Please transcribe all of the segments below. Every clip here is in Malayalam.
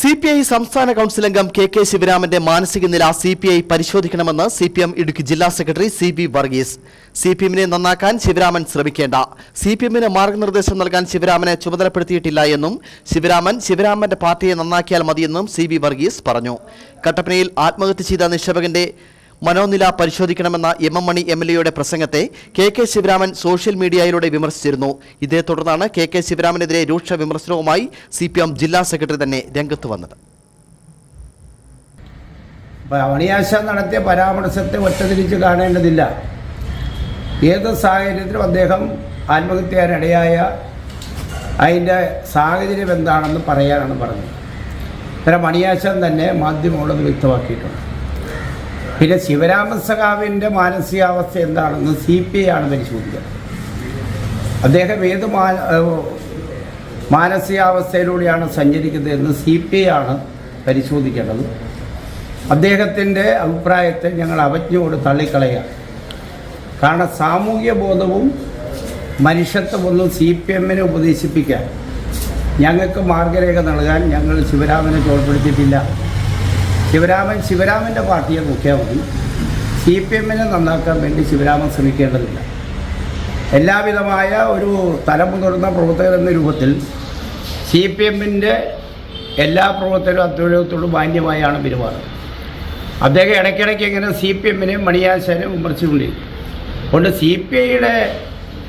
CPI സംസ്ഥാന കൗൺസിൽ അംഗം KK ശിവരാമന്റെ മാനസിക നില CPI പരിശോധിക്കണമെന്ന് CPM ഇടുക്കി ജില്ലാ സെക്രട്ടറി CB വർഗീസ്. CPMനെ നന്നാക്കാൻ ശിവരാമൻ ശ്രമിക്കേണ്ട, CPMന് മാർഗനിർദ്ദേശം നൽകാൻ ശിവരാമനെ ചുമതലപ്പെടുത്തിയിട്ടില്ല എന്നും ശിവരാമന്റെ പാർട്ടിയെ നന്നാക്കിയാൽ മതിയെന്നും CB വർഗീസ് പറഞ്ഞു. കട്ടപ്പനയിൽ ആത്മഹത്യ ചെയ്ത നിക്ഷേപകന്റെ മനോനില പരിശോധിക്കണമെന്ന MM മണി MLAയുടെ പ്രസംഗത്തെ KK ശിവരാമൻ സോഷ്യൽ മീഡിയയിലൂടെ വിമർശിച്ചിരുന്നു. ഇതേ തുടർന്നാണ് KK ശിവരാമനെതിരെ രൂക്ഷ വിമർശനവുമായി CPM ജില്ലാ സെക്രട്ടറി തന്നെ രംഗത്ത് വന്നത്. മണിയാശ നടത്തിയ പരാമർശത്തെ ഒറ്റതിരിച്ച് കാണേണ്ടതില്ല. ഏത് സാഹചര്യത്തിലും അദ്ദേഹം ആത്മഹത്യയിനിടയായ അതിൻ്റെ സാഹചര്യം എന്താണെന്ന് പറയാനാണ് പറഞ്ഞത്. അന്നേരം മണിയാശൻ തന്നെ മാധ്യമങ്ങളത് വ്യക്തമാക്കിയിട്ടുണ്ട്. പിന്നെ ശിവരാമൻ സഖാവിൻ്റെ മാനസികാവസ്ഥ എന്താണെന്ന് CPI ആണ് പരിശോധിക്കുന്നത്. അദ്ദേഹം ഏത് മാനസികാവസ്ഥയിലൂടെയാണ് സഞ്ചരിക്കുന്നതെന്ന് CPI ആണ് പരിശോധിക്കേണ്ടത്. അദ്ദേഹത്തിൻ്റെ അഭിപ്രായത്തെ ഞങ്ങൾ അവജ്ഞയോട് തള്ളിക്കളയുക. കാരണം സാമൂഹ്യ ബോധവും മനുഷ്യത്വമൊന്നും CPMനെ ഉപദേശിപ്പിക്കാൻ, ഞങ്ങൾക്ക് മാർഗരേഖ നൽകാൻ ഞങ്ങൾ ശിവരാമനെ ചോർപ്പെടുത്തിയിട്ടില്ല. ശിവരാമൻ്റെ പാർട്ടിയെ നോക്കിയാൽ മതി. CPMനെ നന്നാക്കാൻ വേണ്ടി ശിവരാമൻ ശ്രമിക്കേണ്ടതില്ല. എല്ലാവിധമായ ഒരു തലമുതിർന്ന പ്രവർത്തകർ എന്ന രൂപത്തിൽ CPMൻ്റെ എല്ലാ പ്രവർത്തകരും അദ്വൈതത്തോടും മാന്യമായാണ് പെരുമാറുന്നത്. അദ്ദേഹം ഇടയ്ക്കിടയ്ക്ക് ഇങ്ങനെ CPMനെയും മണിയാശനെയും വിമർശിച്ചുകൊണ്ടിരിക്കും. അതുകൊണ്ട് CPIയുടെ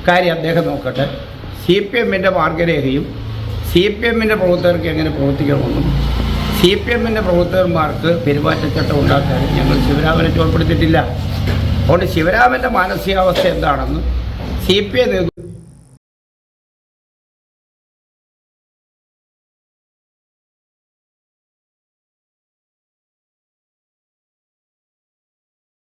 കാര്യം അദ്ദേഹം നോക്കട്ടെ. CPMൻ്റെ മാർഗരേഖയും CPMൻ്റെ പ്രവർത്തകർക്ക് എങ്ങനെ പ്രവർത്തിക്കണമെന്നും CPMൻ്റെ പ്രവർത്തകന്മാർക്ക് പെരുമാറ്റച്ചട്ടം ഉണ്ടാക്കാനും ഞങ്ങൾ ശിവരാമനെ ചോർപ്പെടുത്തിയിട്ടില്ല. അതുകൊണ്ട് ശിവരാമൻ്റെ മാനസികാവസ്ഥ എന്താണെന്ന് CPI